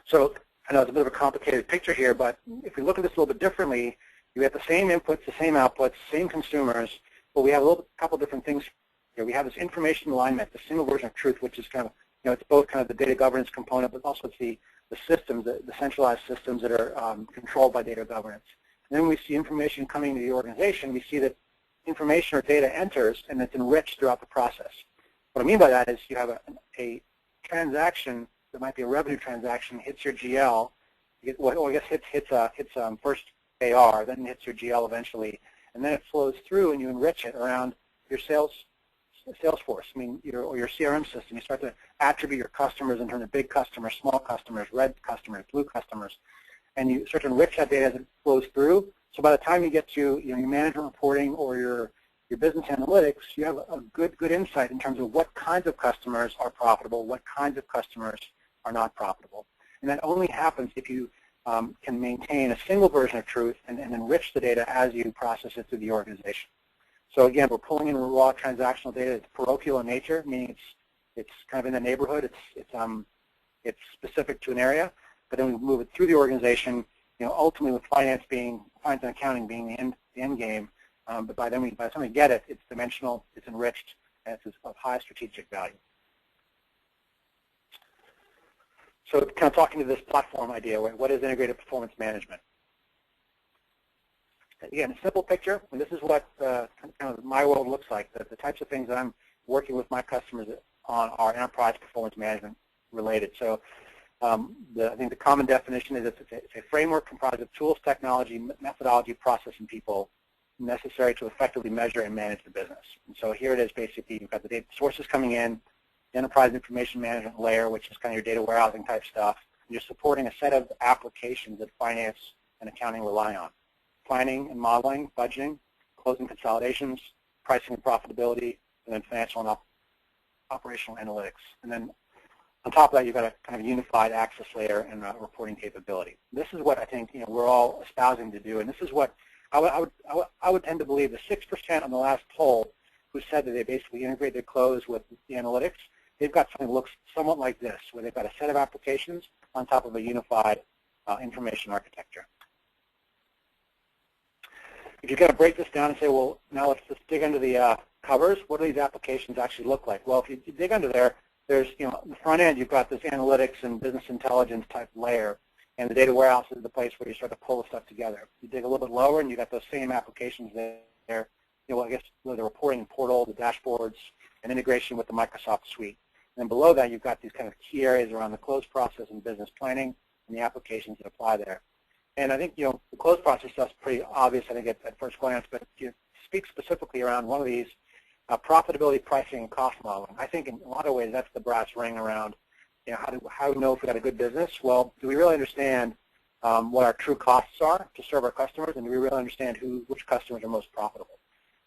So I know it's a bit of a complicated picture here, but if we look at this a little bit differently, you have the same inputs, the same outputs, same consumers, but we have a couple different things here. We have this information alignment, the single version of truth, which is kind of, it's both kind of the data governance component, but also it's the systems, the centralized systems that are controlled by data governance. And then when we see information coming to the organization, we see that information or data enters and it's enriched throughout the process. What I mean by that is you have a transaction that might be a revenue transaction hits your GL, well, I guess hits first AR, then hits your GL eventually, and then it flows through and you enrich it around your Salesforce, or your CRM system. You start to attribute your customers in terms of big customers, small customers, red customers, blue customers, and you start to enrich that data as it flows through. So by the time you get to your management reporting or your business analytics, you have a good insight in terms of what kinds of customers are profitable, what kinds of customers are not profitable. And that only happens if you can maintain a single version of truth and enrich the data as you process it through the organization. So again, we're pulling in raw transactional data. It's parochial in nature, meaning it's kind of in the neighborhood. It's specific to an area, but then we move it through the organization. Ultimately with finance and accounting being the end game. But by the time we get it, it's dimensional, it's enriched, and it's of high strategic value. So kind of talking to this platform idea, what is integrated performance management? Again, a simple picture, and this is what kind of my world looks like. The types of things that I'm working with my customers on are enterprise performance management related. So I think the common definition is it's a framework comprised of tools, technology, methodology, process, and people necessary to effectively measure and manage the business. And so here it is basically, you've got the data sources coming in, the enterprise information management layer, which is kind of your data warehousing type stuff. And you're supporting a set of applications that finance and accounting rely on. Planning and modeling, budgeting, closing consolidations, pricing and profitability, and then financial and operational analytics. And then on top of that, you've got a kind of unified access layer and reporting capability. This is what I think we're all espousing to do, and this is what I would tend to believe. The 6% on the last poll who said that they basically integrate their close with the analytics, they've got something that looks somewhat like this, where they've got a set of applications on top of a unified information architecture. If you're going to break this down and say, well, now let's just dig into the covers, what do these applications actually look like? Well, if you dig under there, there's, in the front end, you've got this analytics and business intelligence type layer, and the data warehouse is the place where you start to pull the stuff together. You dig a little bit lower, and you've got those same applications there. I guess the reporting portal, the dashboards, and integration with the Microsoft suite. And then below that, you've got these kind of key areas around the close process and business planning and the applications that apply there. And I think, the close process stuff's pretty obvious, I think, at first glance, but to speak specifically around one of these, profitability, pricing, and cost modeling. I think in a lot of ways that's the brass ring around, how do we know if we've got a good business? Well, do we really understand what our true costs are to serve our customers, and do we really understand which customers are most profitable?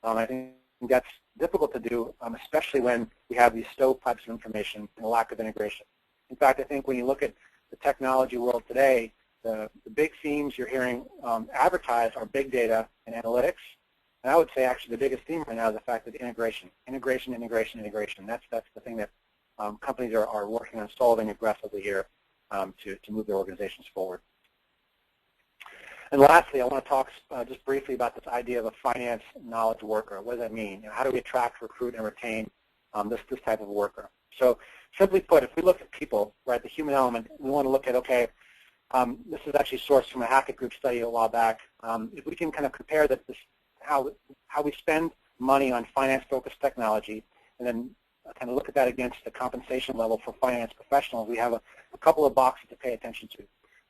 I think that's difficult to do, especially when we have these stovepipes of information and a lack of integration. In fact, I think when you look at the technology world today, the big themes you're hearing advertised are big data and analytics. And I would say actually the biggest theme right now is the fact that integration. That's the thing that companies are working on solving aggressively here to move their organizations forward. And lastly, I want to talk just briefly about this idea of a finance knowledge worker. What does that mean? How do we attract, recruit, and retain this type of worker? So simply put, if we look at people, right, the human element, we want to look at, okay, this is actually sourced from a Hackett Group study a while back. If we can kind of compare how we spend money on finance-focused technology, and then kind of look at that against the compensation level for finance professionals, we have a couple of boxes to pay attention to.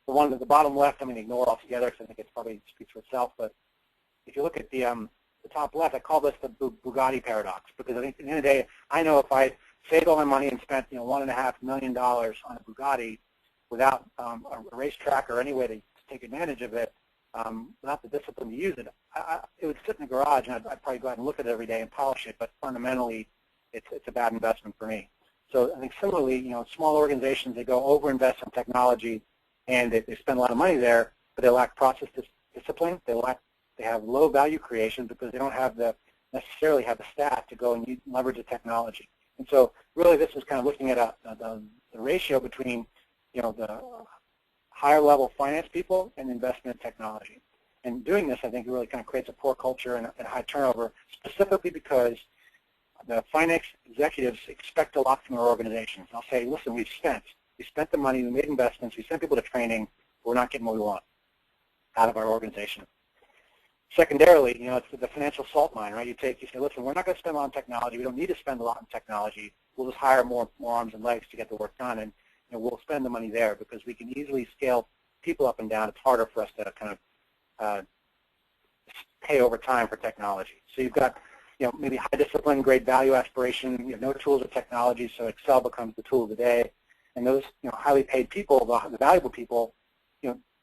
The one at the bottom left, I'm going to ignore altogether because I think it probably speaks for itself. But if you look at the top left, I call this the Bugatti paradox, because I think at the end of the day, I know if I saved all my money and spent $1.5 million on a Bugatti without a racetrack or any way to take advantage of it, without the discipline to use it, it would sit in the garage, and I'd probably go out and look at it every day and polish it. But fundamentally, it's a bad investment for me. So I think similarly, small organizations, they go over-invest in technology, and they spend a lot of money there, but they lack process discipline. They have low value creation because they don't necessarily have the staff to go and leverage the technology. And so really, this is kind of looking at the ratio between the higher level finance people and investment in technology. And doing this, I think, really kind of creates a poor culture and high turnover, specifically because the finance executives expect a lot from their organizations. They'll say, listen, we spent the money, we made investments, we sent people to training, but we're not getting what we want out of our organization. Secondarily, it's the financial salt mine, right? You say, listen, we're not going to spend a lot on technology. We don't need to spend a lot on technology. We'll just hire more arms and legs to get the work done, and we'll spend the money there because we can easily scale people up and down. It's harder for us to kind of pay over time for technology. So you've got maybe high discipline, great value aspiration. You have no tools or technology, so Excel becomes the tool of the day. And those highly paid people, the valuable people,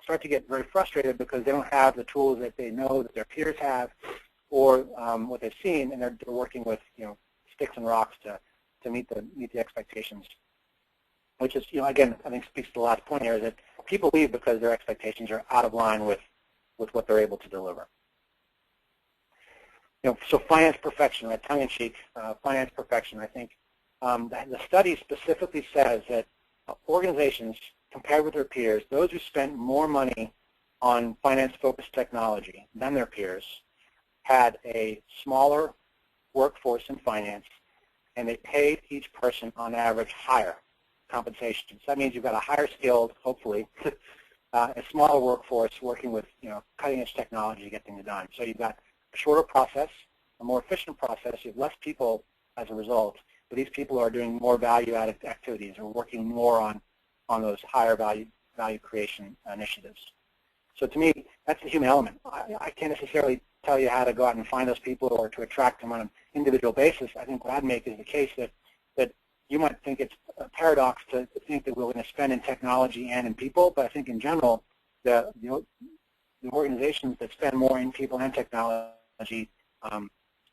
start to get very frustrated because they don't have the tools that they know that their peers have, or what they've seen, and they're working with sticks and rocks to meet the expectations. Which is again, I think speaks to the last point here, is that people leave because their expectations are out of line with what they're able to deliver. So finance perfection, right? Tongue-in-cheek, finance perfection. I think the study specifically says that organizations, compared with their peers, those who spent more money on finance-focused technology than their peers had a smaller workforce in finance, and they paid each person on average higher compensation. So that means you've got a higher skilled, hopefully, a smaller workforce working with cutting-edge technology to get things done. So you've got a shorter process, a more efficient process. You have less people as a result, but these people are doing more value-added activities or working more on on those higher value creation initiatives. So to me, that's the human element. I can't necessarily tell you how to go out and find those people or to attract them on an individual basis. I think what I'd make is the case that you might think it's a paradox to think that we're going to spend in technology and in people, but I think in general, the organizations that spend more in people and technology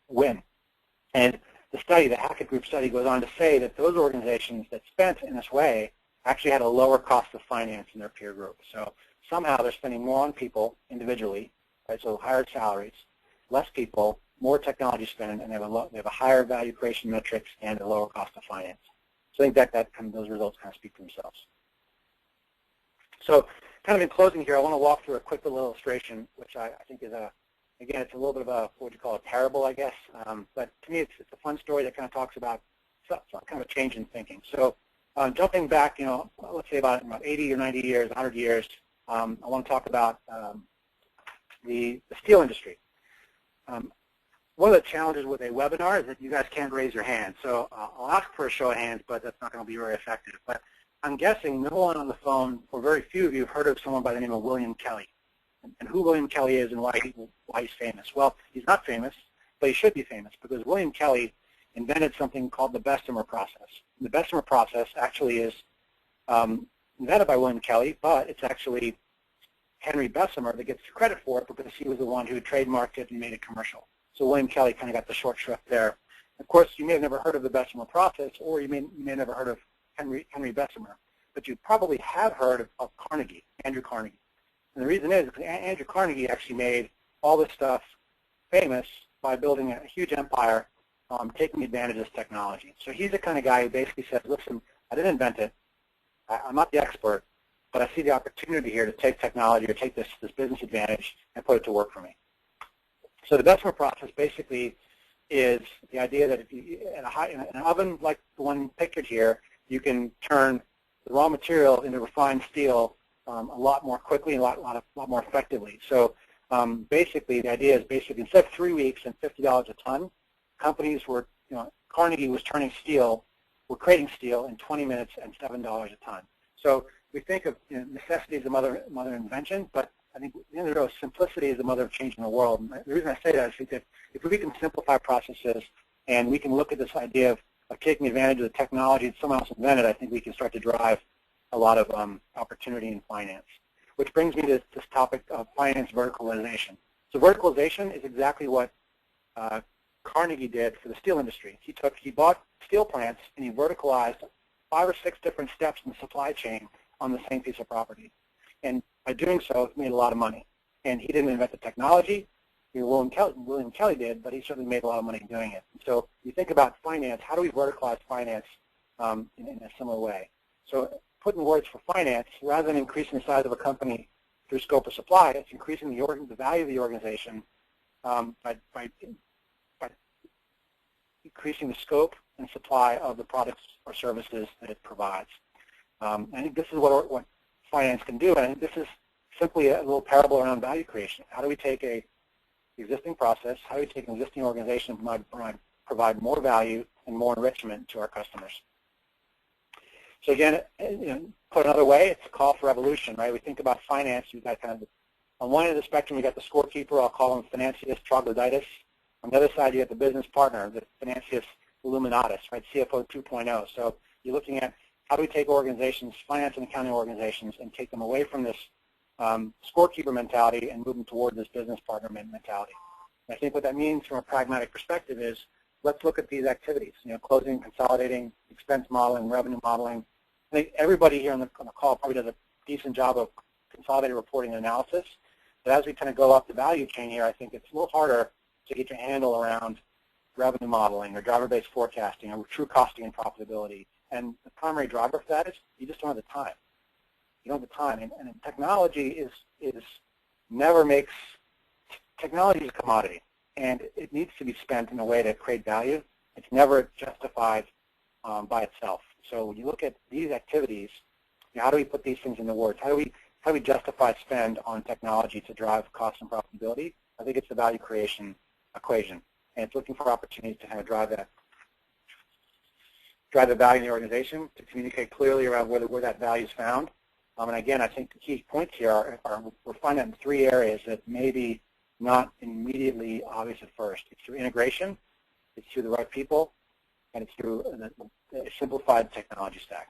win. And the study, the Hackett Group study, goes on to say that those organizations that spent in this way actually had a lower cost of finance in their peer group. So somehow they're spending more on people individually, right? So higher salaries, less people, more technology spend, and they have a higher value creation metrics and a lower cost of finance. So I think that those results kind of speak for themselves. So kind of in closing here, I want to walk through a quick little illustration, which I think is again, it's a little bit of a, what you call a parable, I guess. But to me, it's a fun story that kind of talks about kind of a change in thinking. So jumping back, let's say about 80 or 90 years, 100 years, I want to talk about the steel industry. One of the challenges with a webinar is that you guys can't raise your hand. So I'll ask for a show of hands, but that's not going to be very effective. But I'm guessing no one on the phone, or very few of you, have heard of someone by the name of William Kelly. And who William Kelly is and why he's famous. Well, he's not famous, but he should be famous because William Kelly invented something called the Bessemer process. The Bessemer process actually is invented by William Kelly, but it's actually Henry Bessemer that gets credit for it because he was the one who trademarked it and made it commercial. So William Kelly kind of got the short shrift there. Of course, you may have never heard of the Bessemer process, or you may have never heard of Henry Bessemer, but you probably have heard of Carnegie, Andrew Carnegie. And the reason is because Andrew Carnegie actually made all this stuff famous by building a huge empire, taking advantage of this technology. So he's the kind of guy who basically says, listen, I didn't invent it. I'm not the expert, but I see the opportunity here to take technology or take this business advantage and put it to work for me. So the Bessemer process basically is the idea that if you, in an oven like the one pictured here, you can turn the raw material into refined steel a lot more quickly and a lot more effectively. So basically, the idea is instead of 3 weeks and $50 a ton, companies were, Carnegie was turning steel, were creating steel in 20 minutes and $7 a ton. So we think of necessity as the mother of invention, but I think at the end of the day, simplicity is the mother of changing the world. And the reason I say that is that if we can simplify processes and we can look at this idea of taking advantage of the technology that someone else invented, I think we can start to drive a lot of opportunity in finance. Which brings me to this topic of finance verticalization. So verticalization is exactly what Carnegie did for the steel industry. He bought steel plants and he verticalized 5 or 6 different steps in the supply chain on the same piece of property. And by doing so, he made a lot of money. And he didn't invent the technology. William Kelly did, but he certainly made a lot of money doing it. And so you think about finance, how do we verticalize finance in a similar way? So put in words for finance, rather than increasing the size of a company through scope of supply, it's increasing the value of the organization by increasing the scope and supply of the products or services that it provides. I think this is what finance can do, and I think this is simply a little parable around value creation. How do we take an existing process, how do we take an existing organization and provide more value and more enrichment to our customers? So again, put another way, it's a call for evolution, right? We think about finance, you've got kind of, on one end of the spectrum, you got the scorekeeper, I'll call him Financius Troglodytes. On the other side, you got the business partner, the Financius Illuminatus, right? CFO 2.0. So you're looking at how do we take organizations, finance and accounting organizations, and take them away from this scorekeeper mentality and move them toward this business partner mentality. And I think what that means from a pragmatic perspective is let's look at these activities, closing, consolidating, expense modeling, revenue modeling. I think everybody here on the call probably does a decent job of consolidated reporting and analysis. But as we kind of go up the value chain here, I think it's a little harder to get your handle around revenue modeling or driver-based forecasting or true costing and profitability. And the primary driver for that is you just don't have the time. You don't have the time. And technology technology is a commodity. And it needs to be spent in a way to create value. It's never justified by itself. So when you look at these activities, how do we put these things into words? How do we justify spend on technology to drive cost and profitability? I think it's the value creation equation. And it's looking for opportunities to kind of drive that. drive the value in the organization, to communicate clearly around where that value is found. And again, I think the key points here are we're finding in 3 areas that maybe not immediately obvious at first. It's through integration, it's through the right people, and it's through a simplified technology stack.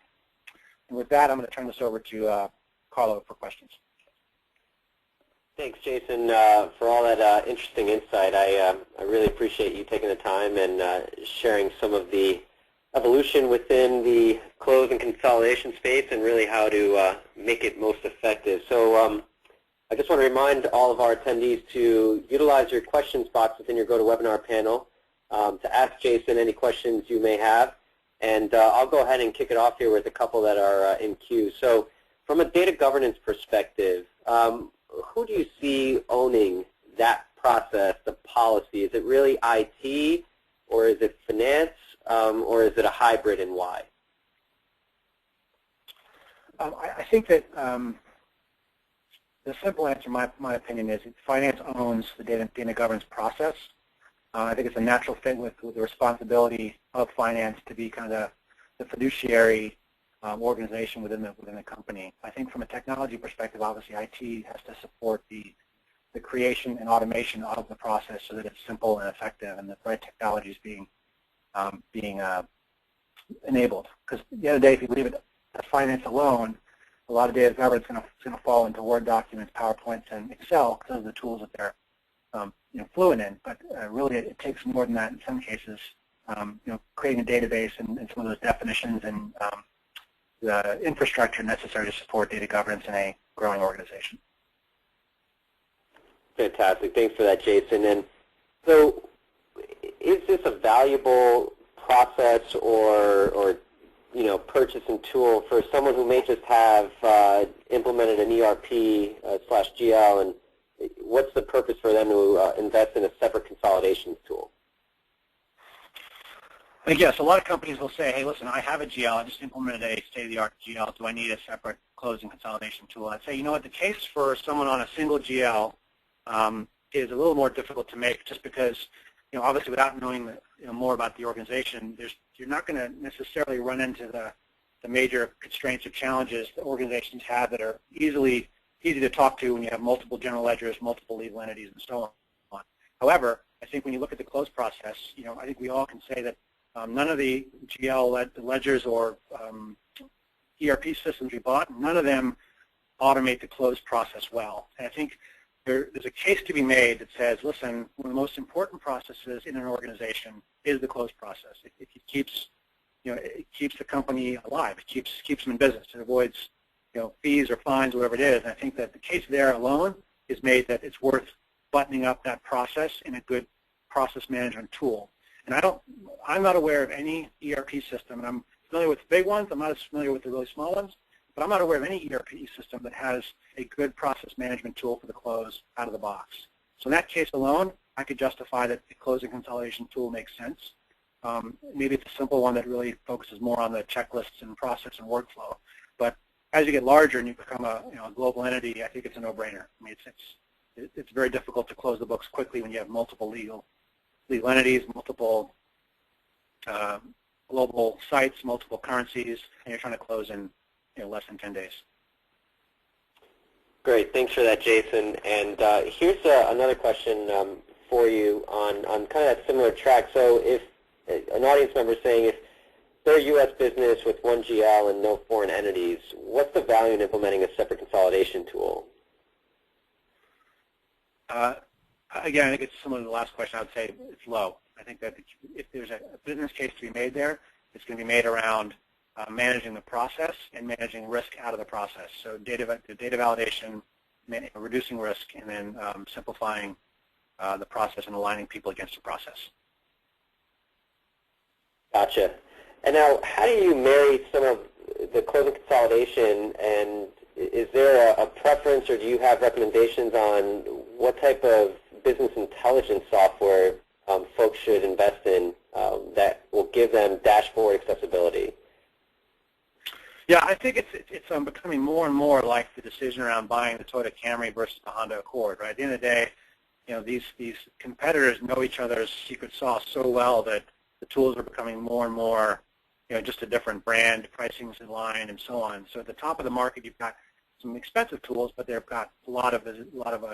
And with that, I'm going to turn this over to Carlo for questions. Thanks, Jason, for all that interesting insight. I really appreciate you taking the time and sharing some of the evolution within the close and consolidation space and really how to make it most effective. So I just want to remind all of our attendees to utilize your questions box within your GoToWebinar panel to ask Jason any questions you may have. And I'll go ahead and kick it off here with a couple that are in queue. So from a data governance perspective, who do you see owning that process, the policy? Is it really IT, or is it finance, or is it a hybrid, and why? I think that the simple answer, my opinion, is finance owns the data governance process. I think it's a natural fit with the responsibility of finance to be kind of the fiduciary organization within the company. I think from a technology perspective, obviously IT has to support the creation and automation of the process so that it's simple and effective, and the right technology is being enabled. Because at the end of the day, if you leave it at finance alone, a lot of data governance is going to fall into Word documents, PowerPoints, and Excel because of the tools that they're fluent in. But really, it takes more than that in some cases. Creating a database and some of those definitions and the infrastructure necessary to support data governance in a growing organization. Fantastic. Thanks for that, Jason. And so is this a valuable process or purchasing tool for someone who may just have implemented an ERP / GL, and what's the purpose for them to invest in a separate consolidations tool? I think, yes, a lot of companies will say, hey, listen, I have a GL. I just implemented a state-of-the-art GL. Do I need a separate closing consolidation tool? I'd say, you know what, the case for someone on a single GL is a little more difficult to make just because, obviously without knowing more about the organization, you're not going to necessarily run into the major constraints or challenges that organizations have that are easy to talk to when you have multiple general ledgers, multiple legal entities, and so on. However, I think when you look at the close process, I think we all can say that none of the GL ledgers or ERP systems we bought, none of them automate the close process well. And I think there's a case to be made that says, listen, one of the most important processes in an organization is the close process. It keeps, it keeps the company alive. It keeps them in business. It avoids, fees or fines, whatever it is. And I think that the case there alone is made that it's worth buttoning up that process in a good process management tool. And I'm not aware of any ERP system, and I'm familiar with the big ones. I'm not as familiar with the really small ones, but I'm not aware of any ERP system that has a good process management tool for the close out of the box. So in that case alone, I could justify that the closing consolidation tool makes sense. Maybe it's a simple one that really focuses more on the checklists and process and workflow. But as you get larger and you become a global entity, I think it's a no-brainer. I mean, it's very difficult to close the books quickly when you have multiple legal entities, multiple global sites, multiple currencies, and you're trying to close in less than 10 days. Great. Thanks for that, Jason. And here's another question for you on kind of that similar track. So if an audience member is saying if they're a U.S. business with one GL and no foreign entities, what's the value in implementing a separate consolidation tool? Again, I think it's similar to the last question. I would say it's low. I think that if there's a business case to be made there, it's going to be made around managing the process and managing risk out of the process. So data validation, reducing risk, and then simplifying the process and aligning people against the process. Gotcha. And now, how do you marry some of the closing consolidation, and is there a preference, or do you have recommendations on what type of business intelligence software folks should invest in that will give them dashboard accessibility? Yeah, I think it's becoming more and more like the decision around buying the Toyota Camry versus the Honda Accord. Right? At the end of the day, these competitors know each other's secret sauce so well that the tools are becoming more and more just a different brand, pricing's in line, and so on. So at the top of the market, you've got some expensive tools, but they've got a lot of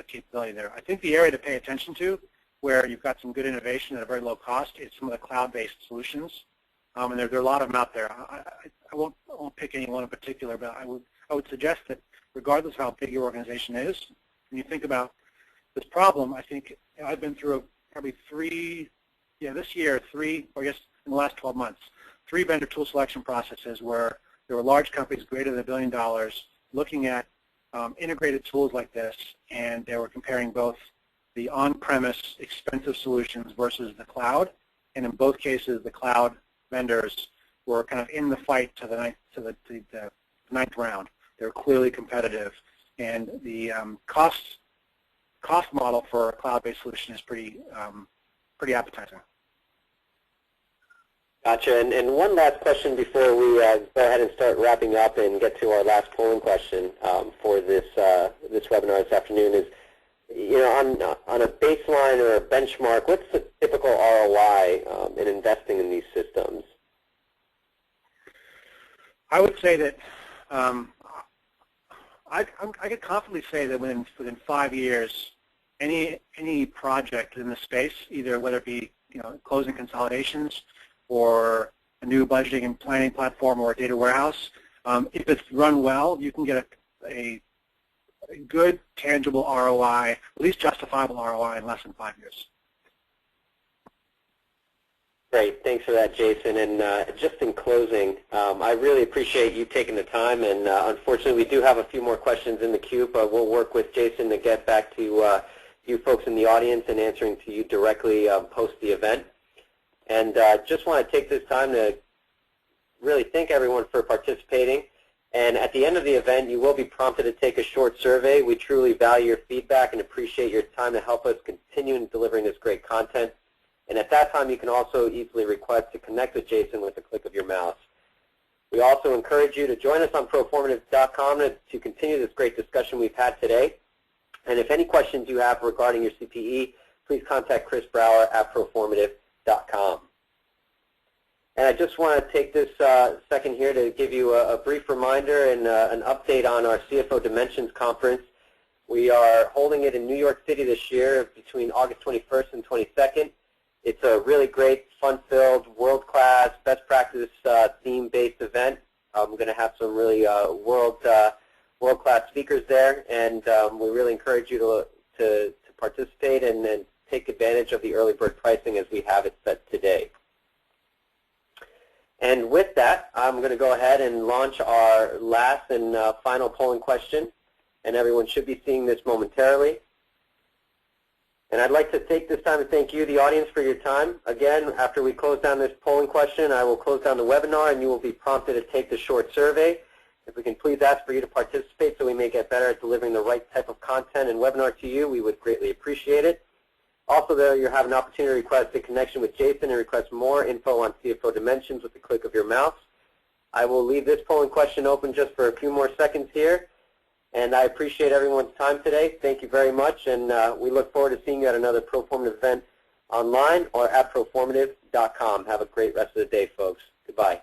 capability there. I think the area to pay attention to, where you've got some good innovation at a very low cost, is some of the cloud-based solutions, and there are a lot of them out there. I won't pick any one in particular, but I would suggest that regardless of how big your organization is, when you think about this problem, I think I've been through probably this year, or I guess in the last 12 months, 3 vendor tool selection processes where there were large companies greater than $1 billion looking at integrated tools like this, and they were comparing both the on-premise expensive solutions versus the cloud, and in both cases, the cloud vendors were kind of in the fight to the ninth round. They're clearly competitive, and the cost model for a cloud-based solution is pretty appetizing. Gotcha. And one last question before we go ahead and start wrapping up and get to our last polling question for this webinar this afternoon is, on a baseline or a benchmark, what's the typical ROI in investing in these systems? I would say that I could confidently say that within 5 years, any project in the space, either whether it be closing consolidations or a new budgeting and planning platform or a data warehouse, if it's run well, you can get a good, tangible ROI, at least justifiable ROI in less than 5 years. Great. Thanks for that, Jason. And just in closing, I really appreciate you taking the time. And unfortunately, we do have a few more questions in the queue, but we'll work with Jason to get back to you folks in the audience and answering to you directly post the event. And just want to take this time to really thank everyone for participating. And at the end of the event, you will be prompted to take a short survey. We truly value your feedback and appreciate your time to help us continue in delivering this great content. And at that time, you can also easily request to connect with Jason with the click of your mouse. We also encourage you to join us on Proformative.com to continue this great discussion we've had today. And if any questions you have regarding your CPE, please contact Chris Brower at Proformative.com. And I just want to take this second here to give you a brief reminder and an update on our CFO Dimensions Conference. We are holding it in New York City this year between August 21st and 22nd. It's a really great, fun-filled, world-class, best-practice theme-based event. We're going to have some really world-class speakers there, and we really encourage you to participate and take advantage of the early bird pricing as we have it set today. And with that, I'm going to go ahead and launch our last and final polling question, and everyone should be seeing this momentarily. And I'd like to take this time to thank you, the audience, for your time. Again, after we close down this polling question, I will close down the webinar, and you will be prompted to take the short survey. If we can please ask for you to participate so we may get better at delivering the right type of content and webinar to you, we would greatly appreciate it. Also, there you have an opportunity to request a connection with Jason and request more info on CFO Dimensions with the click of your mouse. I will leave this polling question open just for a few more seconds here. And I appreciate everyone's time today. Thank you very much, and we look forward to seeing you at another Proformative event online or at Proformative.com. Have a great rest of the day, folks. Goodbye.